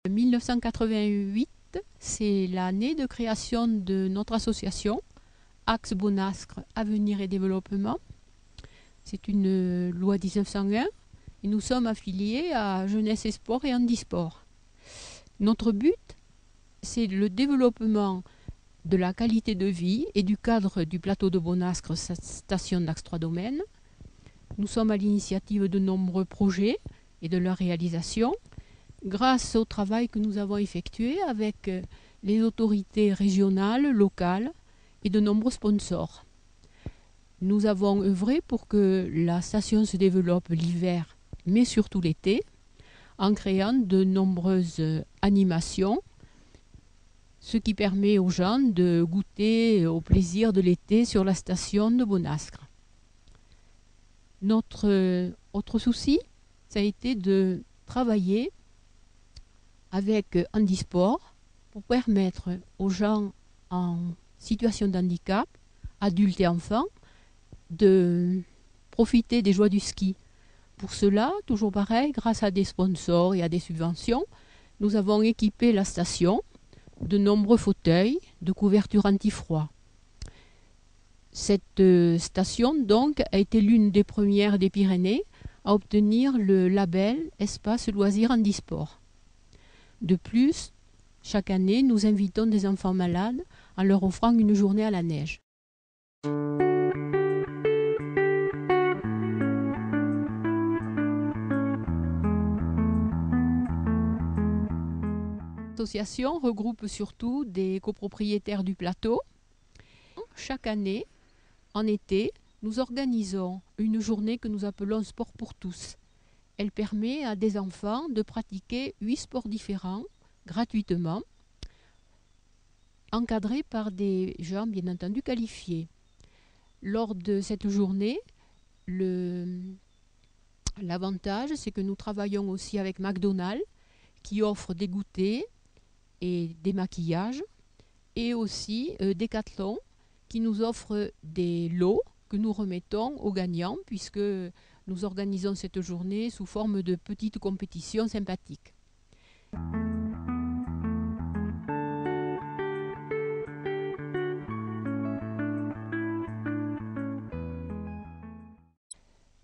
1988, c'est l'année de création de notre association, Axe Bonascre Avenir et Développement. C'est une loi 1901 et nous sommes affiliés à Jeunesse et Sport et Handisport. Notre but, c'est le développement de la qualité de vie et du cadre du plateau de Bonascre, station d'Axe 3 Domaines. Nous sommes à l'initiative de nombreux projets et de leur réalisation, grâce au travail que nous avons effectué avec les autorités régionales, locales et de nombreux sponsors. Nous avons œuvré pour que la station se développe l'hiver, mais surtout l'été, en créant de nombreuses animations, ce qui permet aux gens de goûter au plaisir de l'été sur la station de Bonascre. Notre autre souci, ça a été de travailler avec Handisport pour permettre aux gens en situation de handicap, adultes et enfants, de profiter des joies du ski. Pour cela, toujours pareil, grâce à des sponsors et à des subventions, nous avons équipé la station de nombreux fauteuils, de couvertures anti-froid. Cette station donc a été l'une des premières des Pyrénées à obtenir le label Espace Loisirs Handisport. De plus, chaque année, nous invitons des enfants malades en leur offrant une journée à la neige. L'association regroupe surtout des copropriétaires du plateau. Chaque année, en été, nous organisons une journée que nous appelons Sport pour tous. Elle permet à des enfants de pratiquer 8 sports différents gratuitement, encadrés par des gens bien entendu qualifiés. Lors de cette journée, l'avantage, c'est que nous travaillons aussi avec McDonald's qui offre des goûters et des maquillages, et aussi Decathlon qui nous offre des lots que nous remettons aux gagnants, puisque nous organisons cette journée sous forme de petites compétitions sympathiques.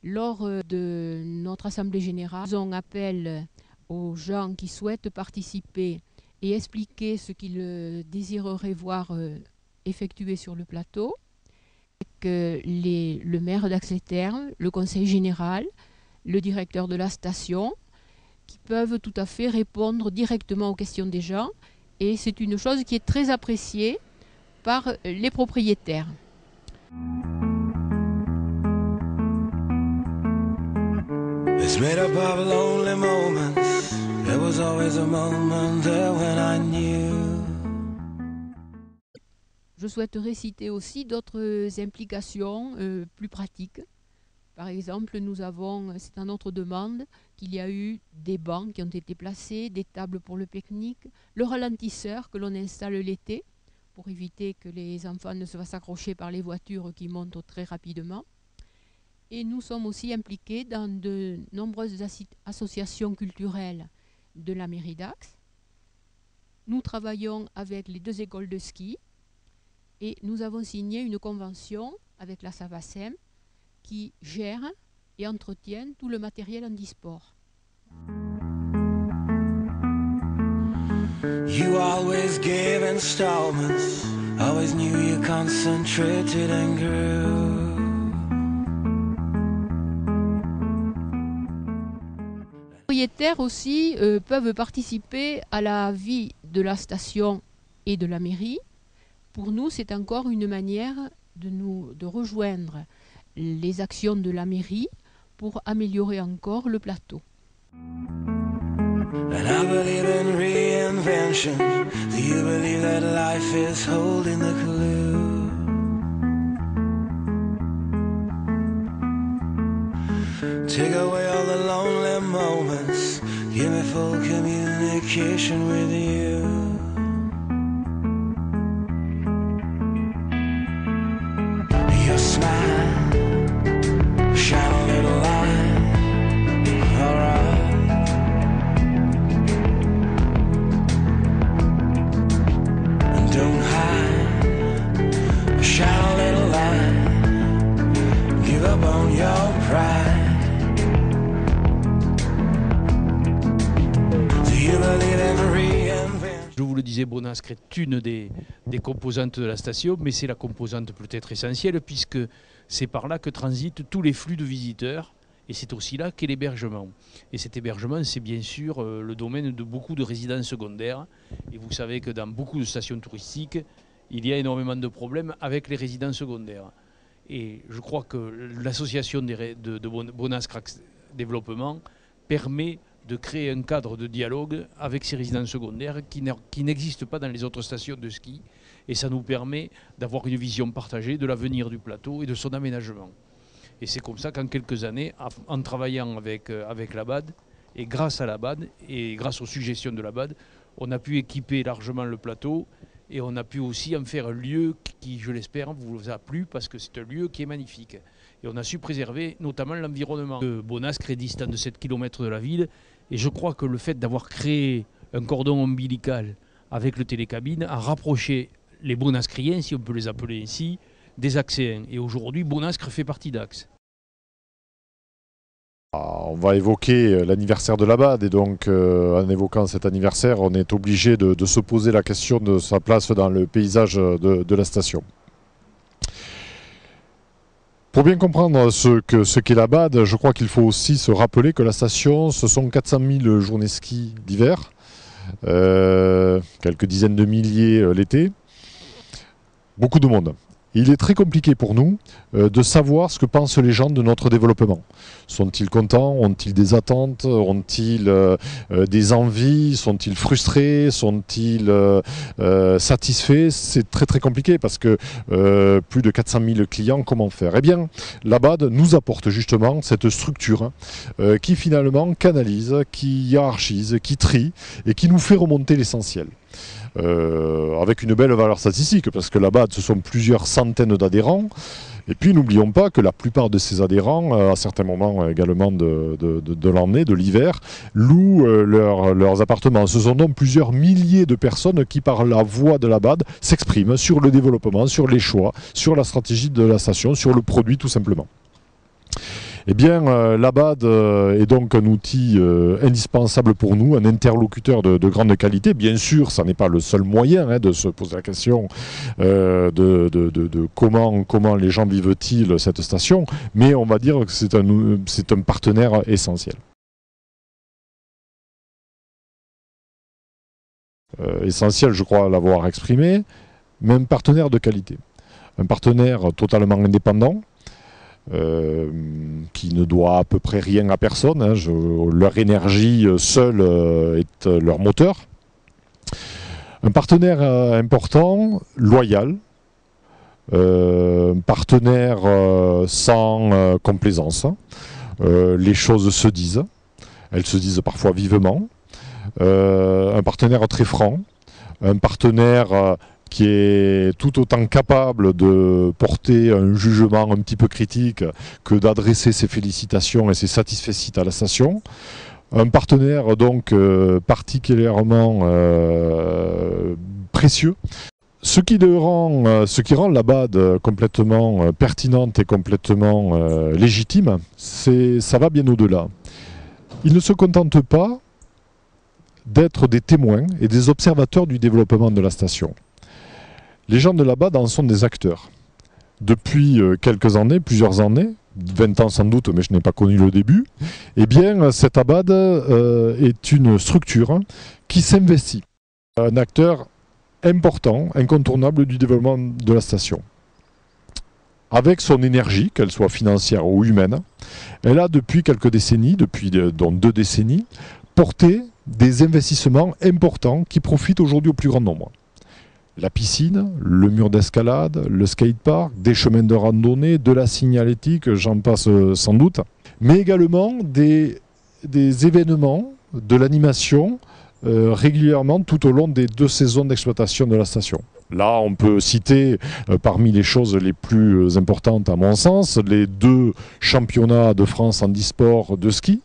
Lors de notre assemblée générale, nous faisons appel aux gens qui souhaitent participer et expliquer ce qu'ils désireraient voir effectué sur le plateau. Le maire d'Ax-les-Thermes, le conseil général, le directeur de la station, qui peuvent tout à fait répondre directement aux questions des gens. Et c'est une chose qui est très appréciée par les propriétaires. It's made up of lonely moments. There was always a moment there when I knew. Je souhaiterais citer aussi d'autres implications plus pratiques. Par exemple, c'est à notre demande qu'il y a eu des bancs qui ont été placés, des tables pour le pique-nique, le ralentisseur que l'on installe l'été pour éviter que les enfants ne se fassent accrocher par les voitures qui montent très rapidement. Et nous sommes aussi impliqués dans de nombreuses associations culturelles de la mairie d'Ax. Nous travaillons avec les 2 écoles de ski et nous avons signé une convention avec la Savacem qui gère et entretient tout le matériel handisport. You always gave installments, always knew you concentrated and grew. Les propriétaires aussi peuvent participer à la vie de la station et de la mairie. Pour nous, c'est encore une manière de rejoindre les actions de la mairie pour améliorer encore le plateau. And I believe in reinvention. Do you believe that life is holding the clue? Take away all the lonely moments. Give me full communication with you. Your smile, shine a little light. Alright. disais, Bonascre est une des composantes de la station, mais c'est la composante peut-être essentielle puisque c'est par là que transitent tous les flux de visiteurs et c'est aussi là qu'est l'hébergement. Et cet hébergement, c'est bien sûr le domaine de beaucoup de résidences secondaires. Et vous savez que dans beaucoup de stations touristiques, il y a énormément de problèmes avec les résidences secondaires. Et je crois que l'association de Bonascre Développement permet de créer un cadre de dialogue avec ces résidences secondaires qui n'existent pas dans les autres stations de ski. Et ça nous permet d'avoir une vision partagée de l'avenir du plateau et de son aménagement. Et c'est comme ça qu'en quelques années, en travaillant avec l'ABAD, et grâce à l'ABAD, et grâce aux suggestions de l'ABAD, on a pu équiper largement le plateau et on a pu aussi en faire un lieu qui, je l'espère, vous a plu parce que c'est un lieu qui est magnifique. Et on a su préserver notamment l'environnement. Bonascre est distant de 7 km de la ville et je crois que le fait d'avoir créé un cordon ombilical avec le télécabine a rapproché les bonascriens, si on peut les appeler ainsi, des Axéens. Et aujourd'hui, Bonascre fait partie d'Axe. On va évoquer l'anniversaire de l'ABAD et donc en évoquant cet anniversaire, on est obligé de se poser la question de sa place dans le paysage de la station. Pour bien comprendre ce qu'est l'ABAD, je crois qu'il faut aussi se rappeler que la station, ce sont 400 000 journées ski d'hiver, quelques dizaines de milliers l'été, beaucoup de monde. Il est très compliqué pour nous de savoir ce que pensent les gens de notre développement. Sont-ils contents? Ont-ils des attentes? Ont-ils des envies? Sont-ils frustrés? Sont-ils satisfaits? C'est très très compliqué parce que plus de 400 000 clients, comment faire? Eh bien, l'ABAD nous apporte justement cette structure qui finalement canalise, qui hiérarchise, qui trie et qui nous fait remonter l'essentiel. Avec une belle valeur statistique, parce que l'ABAD, ce sont plusieurs centaines d'adhérents. Et puis n'oublions pas que la plupart de ces adhérents, à certains moments également de l'année, de l'hiver, louent leurs appartements. Ce sont donc plusieurs milliers de personnes qui, par la voix de l'ABAD, s'expriment sur le développement, sur les choix, sur la stratégie de la station, sur le produit tout simplement. Eh bien, l'ABAD est donc un outil indispensable pour nous, un interlocuteur de grande qualité. Bien sûr, ça n'est pas le seul moyen de se poser la question de comment les gens vivent-ils cette station, mais on va dire que c'est un partenaire essentiel. Essentiel, je crois l'avoir exprimé, mais un partenaire de qualité. Un partenaire totalement indépendant, qui ne doit à peu près rien à personne. Leur énergie seule est leur moteur. Un partenaire important, loyal, un partenaire sans complaisance. Les choses se disent, elles se disent parfois vivement. Un partenaire très franc, un partenaire qui est tout autant capable de porter un jugement un petit peu critique que d'adresser ses félicitations et ses satisfecit à la station. Un partenaire donc particulièrement précieux. Ce qui rend l'ABAD complètement pertinente et complètement légitime, ça va bien au-delà. Il ne se contente pas d'être des témoins et des observateurs du développement de la station. Les gens de l'ABAD en sont des acteurs. Depuis quelques années, plusieurs années, 20 ans sans doute, mais je n'ai pas connu le début, eh bien, cette ABAD est une structure qui s'investit. Un acteur important, incontournable du développement de la station. Avec son énergie, qu'elle soit financière ou humaine, elle a depuis quelques décennies, dont 2 décennies, porté des investissements importants qui profitent aujourd'hui au plus grand nombre. La piscine, le mur d'escalade, le skatepark, des chemins de randonnée, de la signalétique, j'en passe sans doute, mais également des événements, de l'animation régulièrement tout au long des 2 saisons d'exploitation de la station. Là, on peut citer parmi les choses les plus importantes à mon sens, les 2 championnats de France handisport de ski.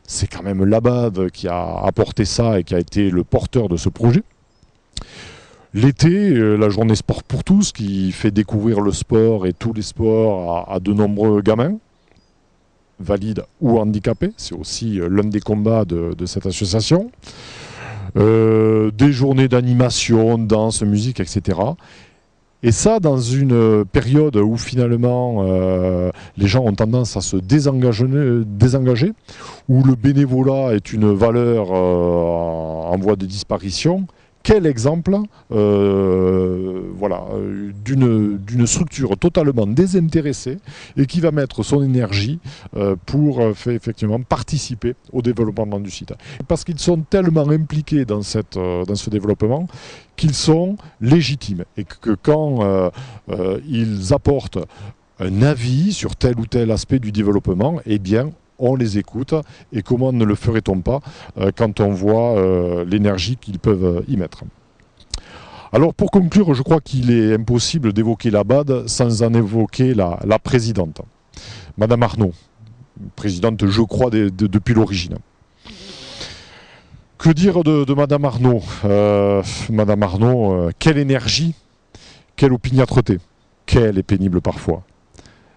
C'est quand même l'ABAD qui a apporté ça et qui a été le porteur de ce projet. L'été, la journée sport pour tous qui fait découvrir le sport et tous les sports à de nombreux gamins, valides ou handicapés. C'est aussi l'un des combats de cette association. des journées d'animation, danse, musique, etc. Et ça, dans une période où finalement les gens ont tendance à se désengager, où le bénévolat est une valeur en voie de disparition, quel exemple d'une structure totalement désintéressée et qui va mettre son énergie pour effectivement participer au développement du site. Parce qu'ils sont tellement impliqués dans ce développement qu'ils sont légitimes et que quand ils apportent un avis sur tel ou tel aspect du développement, eh bien, on les écoute, et comment ne le ferait-on pas quand on voit l'énergie qu'ils peuvent y mettre. Alors pour conclure, je crois qu'il est impossible d'évoquer la BAD sans en évoquer la présidente, Madame Arnaud, présidente je crois depuis l'origine. Que dire de Madame Arnaud Madame Arnaud, quelle énergie, quelle opiniâtreté, quelle est pénible parfois.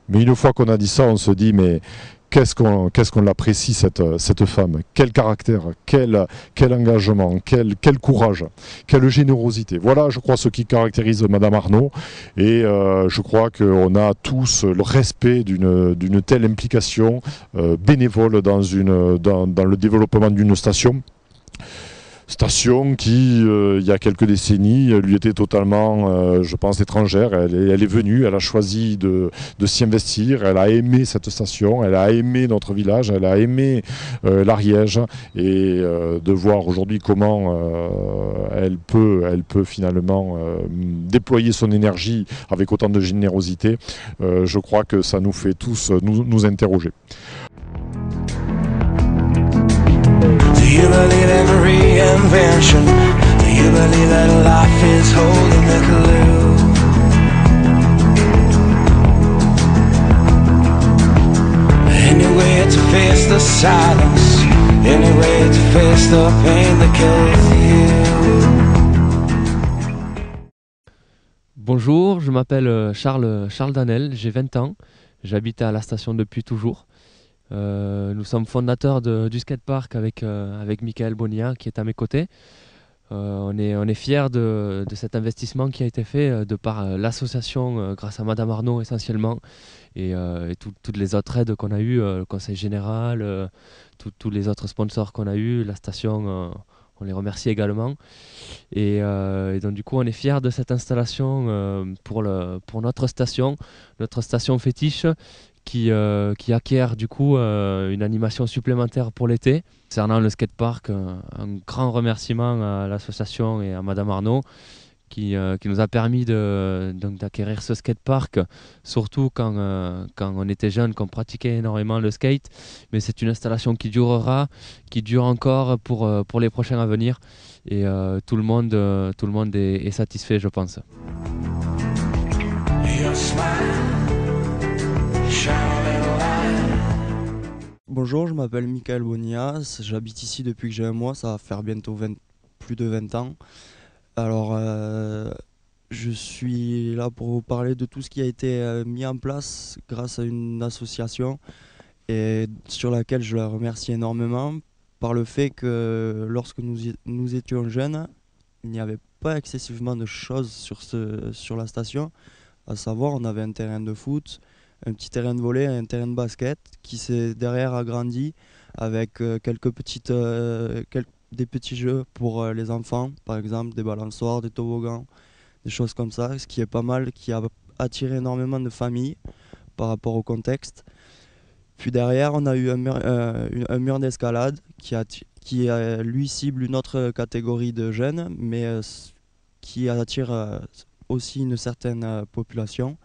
Mais une fois qu'on a dit ça, on se dit mais qu'est-ce qu'on l'apprécie cette femme, quel caractère, quel engagement, quel courage, quelle générosité. Voilà, je crois, ce qui caractérise Madame Arnaud. Et je crois qu'on a tous le respect d'une telle implication bénévole dans le développement d'une station. Station qui, il y a quelques décennies, lui était totalement, je pense, étrangère. Elle est venue, elle a choisi de s'y investir, elle a aimé cette station, elle a aimé notre village, elle a aimé l'Ariège, et de voir aujourd'hui comment elle peut finalement déployer son énergie avec autant de générosité, je crois que ça nous fait tous nous interroger. Do you believe in reinvention? Do you believe that life is holding the clue? Any way to face the silence, any way to face the pain that kills you. Bonjour, je m'appelle Charles Danel, j'ai 20 ans, j'habite à la station depuis toujours. Nous sommes fondateurs du skatepark avec Michael Bonilla qui est à mes côtés. On est fiers de cet investissement qui a été fait de par l'association grâce à Madame Arnaud essentiellement et toutes les autres aides qu'on a eues, le conseil général, tous les autres sponsors qu'on a eus, la station, on les remercie également. Et donc du coup on est fiers de cette installation pour notre station fétiche qui acquiert du coup une animation supplémentaire pour l'été. Concernant le skatepark, un grand remerciement à l'association et à Madame Arnaud qui nous a permis d'acquérir ce skatepark, surtout quand on était jeune, qu'on pratiquait énormément le skate. Mais c'est une installation qui durera, qui dure encore pour les prochains à venir. Et tout le monde est satisfait, je pense. Bonjour, je m'appelle Michael Bonilla, j'habite ici depuis que j'ai un mois, ça va faire bientôt plus de 20 ans. Alors, je suis là pour vous parler de tout ce qui a été mis en place grâce à une association et sur laquelle je la remercie énormément par le fait que lorsque nous étions jeunes, il n'y avait pas excessivement de choses sur la station. À savoir, on avait un terrain de foot, un petit terrain de volley, un terrain de basket qui s'est derrière agrandi avec des petits jeux pour les enfants, par exemple des balançoires, des toboggans, des choses comme ça, ce qui est pas mal, qui a attiré énormément de familles par rapport au contexte. Puis derrière, on a eu un mur d'escalade qui lui cible une autre catégorie de jeunes, mais qui attire aussi une certaine population.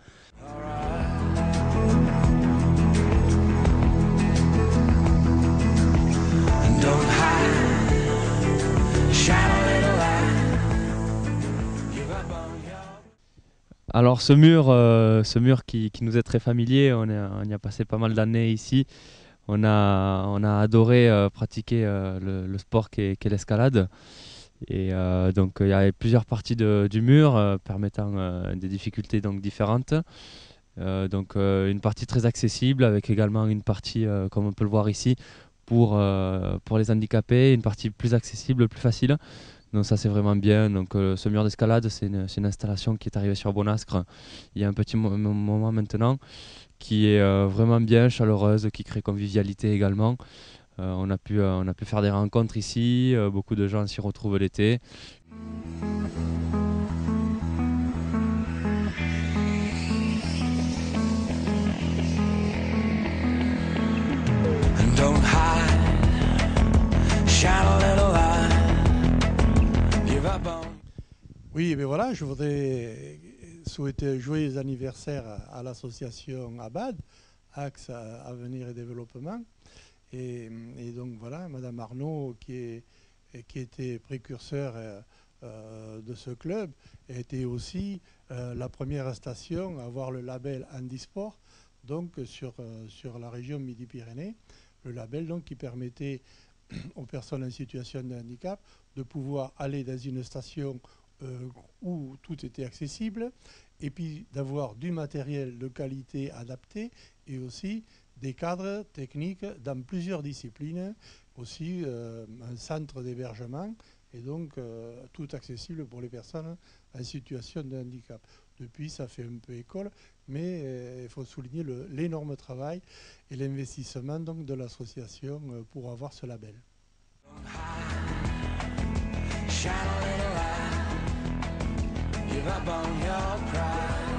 Alors ce mur qui nous est très familier, on y a passé pas mal d'années ici. On a adoré pratiquer le sport qu'est l'escalade. Et donc il y a plusieurs parties du mur permettant des difficultés donc différentes. Une partie très accessible avec également une partie, comme on peut le voir ici, pour les handicapés, une partie plus accessible, plus facile. Donc ça c'est vraiment bien. Donc ce mur d'escalade, c'est une installation qui est arrivée sur Bonascre il y a un petit moment maintenant, qui est vraiment bien chaleureuse, qui crée convivialité également. On a pu faire des rencontres ici, beaucoup de gens s'y retrouvent l'été. Don't hide, shine a little light, give up on. Oui, mais voilà, je voudrais souhaiter un joyeux anniversaire à l'association ABAD, Axe Avenir et Développement. Et donc voilà, Madame Arnaud, qui était précurseur de ce club, était aussi la première station à avoir le label Handisport, donc sur la région Midi-Pyrénées. Le label donc, qui permettait aux personnes en situation de handicap de pouvoir aller dans une station où tout était accessible, et puis d'avoir du matériel de qualité adapté, et aussi des cadres techniques dans plusieurs disciplines, aussi un centre d'hébergement, et donc tout accessible pour les personnes en situation de handicap. Depuis, ça fait un peu école, mais il faut souligner l'énorme travail et l'investissement donc, de l'association pour avoir ce label. Shine a little light, give up on your pride.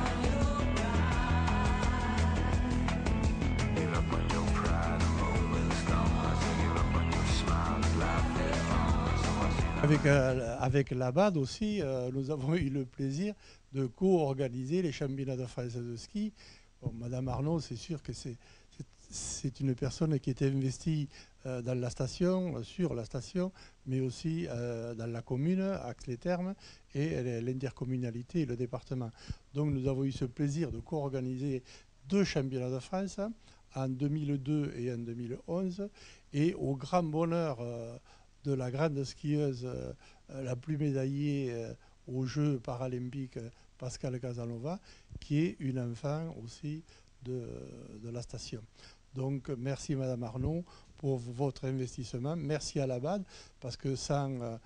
Give up on your pride, the moment's gone. Give up on your smile, life is on. Avec l'ABAD aussi, nous avons eu le plaisir de co-organiser les championnats de France de ski. Bon, Madame Arnaud, c'est sûr que c'est une personne qui était investie dans la station, sur la station, mais aussi dans la commune, Axe-les-Thermes, et l'intercommunalité et le département. Donc nous avons eu ce plaisir de co-organiser 2 championnats de France en 2002 et en 2011, et au grand bonheur de la grande skieuse la plus médaillée aux Jeux paralympiques, Pascal Casanova, qui est une enfant aussi de la station. Donc merci Madame Arnaud pour votre investissement. Merci à l'ABAD, parce que sans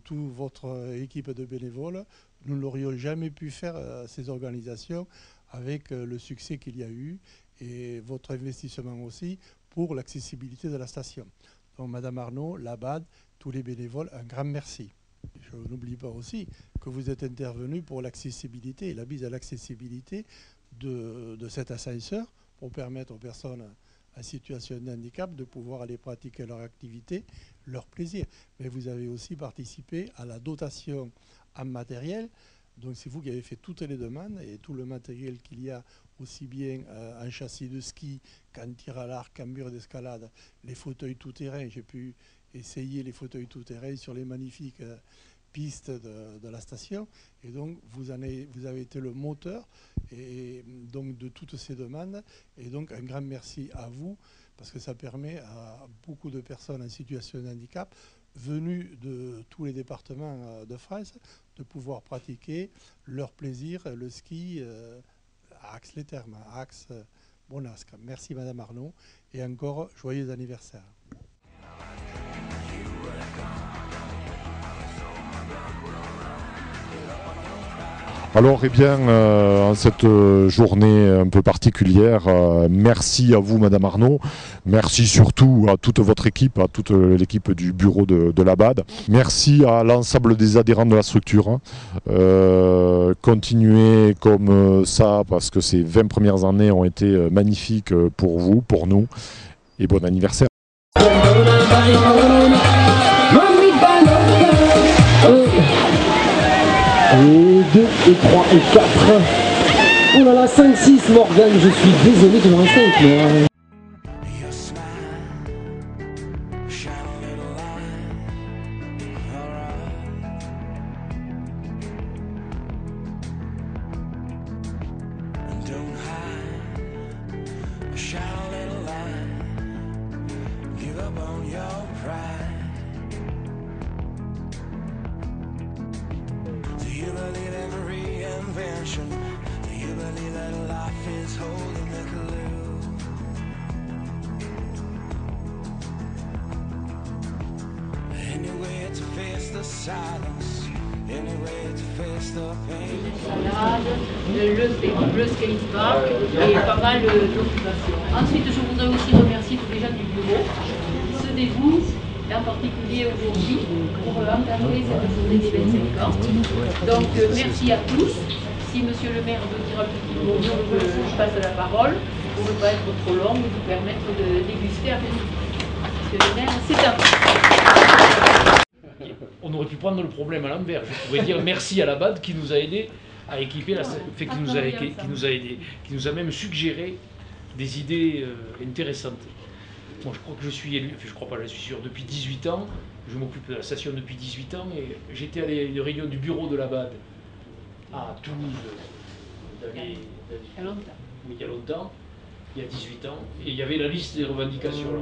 toute votre équipe de bénévoles, nous n'aurions jamais pu faire ces organisations avec le succès qu'il y a eu, et votre investissement aussi pour l'accessibilité de la station. Donc Madame Arnaud, l'ABAD, tous les bénévoles, un grand merci. Je n'oublie pas aussi que vous êtes intervenu pour l'accessibilité, la mise à l'accessibilité de cet ascenseur, pour permettre aux personnes en situation de handicap de pouvoir aller pratiquer leur activité, leur plaisir. Mais vous avez aussi participé à la dotation en matériel. Donc c'est vous qui avez fait toutes les demandes, et tout le matériel qu'il y a, aussi bien en châssis de ski qu'en tir à l'arc, qu'en mur d'escalade, les fauteuils tout-terrain. J'ai pu essayer les fauteuils tout-terrain sur les magnifiques pistes de la station. Et donc vous avez été le moteur et donc de toutes ces demandes. Et donc un grand merci à vous, parce que ça permet à beaucoup de personnes en situation de handicap venus de tous les départements de France de pouvoir pratiquer leur plaisir, le ski à Axe-les-Thermes, à Axe-Bonascre. Merci Madame Arnaud, et encore joyeux anniversaire. Alors, eh bien, en cette journée un peu particulière, merci à vous, Madame Arnaud. Merci surtout à toute votre équipe, à toute l'équipe du bureau de l'ABAD. Merci à l'ensemble des adhérents de la structure. Continuez comme ça, parce que ces 20 premières années ont été magnifiques pour vous, pour nous. Et bon anniversaire. 2 et 3 et 4. Oh là là, 5, 6, Morgane, je suis désolé de me rester avec moi. Do you believe that life is holding the clue? Salade, le skatepark et pas mal d'occupations. Ensuite, je voudrais aussi remercier tous les gens du bureau, ceux des vous, en particulier aujourd'hui, pour entamer cette journée des 25 ans. Donc, merci à tous. Si monsieur le maire veut dire un petit mot, je passe la parole pour ne pas être trop long et vous permettre de déguster après midi. Monsieur le maire, c'est à vous. On aurait pu prendre le problème à l'envers. Je pourrais dire merci à la BAD qui nous a aidés à équiper, qui nous a même suggéré des idées intéressantes. Moi, je crois que je suis élu, enfin, je crois pas, je suis sûr, depuis 18 ans. Je m'occupe de la station depuis 18 ans et j'étais à une réunion du bureau de la BAD à Toulouse il y a longtemps, il y a 18 ans, et il y avait la liste des revendications.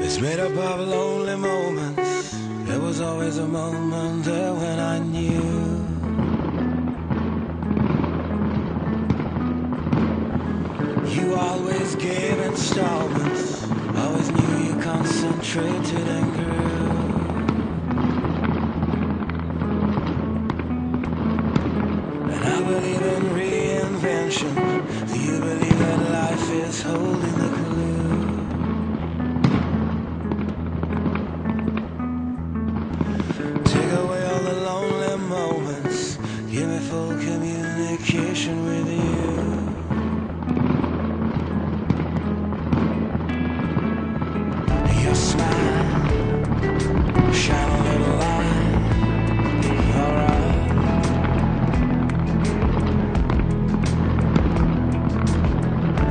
It's made up of lonely moments. There was always a moment there when I knew you always gave installments. Always knew you concentrated and grew. And I believe in reinvention. Do you believe that life is holding the clue? Give me full communication with you. Your smile, shine a little light. Alright.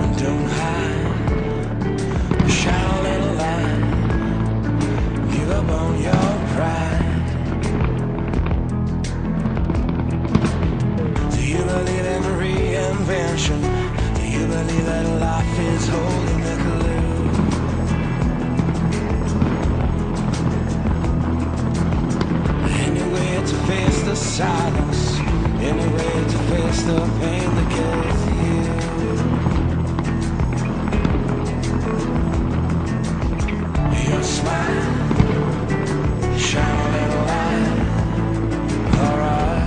And don't hide, shine a little light. Give up on your pride. Do you believe in reinvention? Do you believe that life is holding the clue? Any way to face the silence, any way to face the pain that kills you. Your smile, shine a little light. Alright.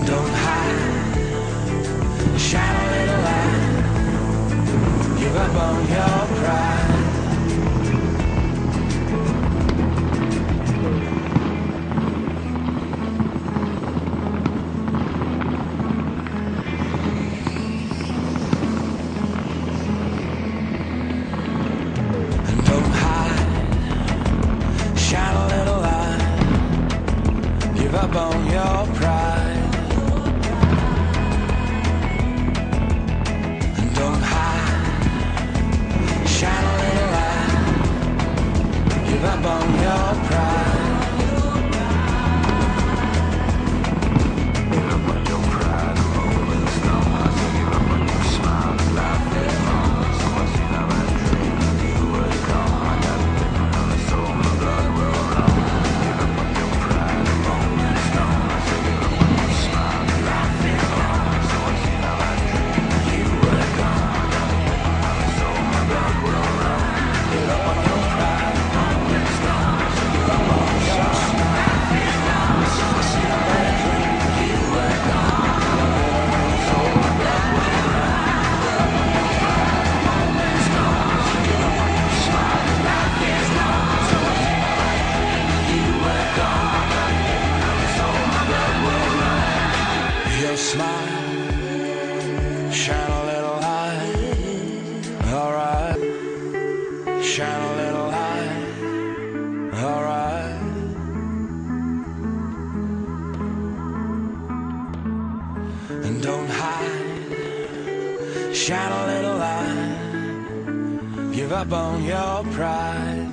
Don't hide, shine a little light. Give up on your pride. And don't hide, shine a little light. Give up on your pride. Shine a little light. Give up on your pride. Give up on your pride. The moment's gone. So give up on your smile. Life is long. So I see now I dream of you were gone. I got living on the soul. My blood will run. Give up on your pride. The moment's gone. So give up on your smile. Life is long. So I see now I dream of you were gone. I got living on the soul. My blood will run. Give up on your pride. The moment's gone. So give up on your smile. Life is long. So I see now I dream of you were gone. I got living on the soul. My blood will run. Give up on your pride. The moment's gone. So give up on your smile. Life is long. So I see now I dream of you were gone. I got living on the soul. My blood will run. Your smile, shine a little light. Alright. Shine a little light. Alright. And don't hide. Shine a little light. Give up on your pride.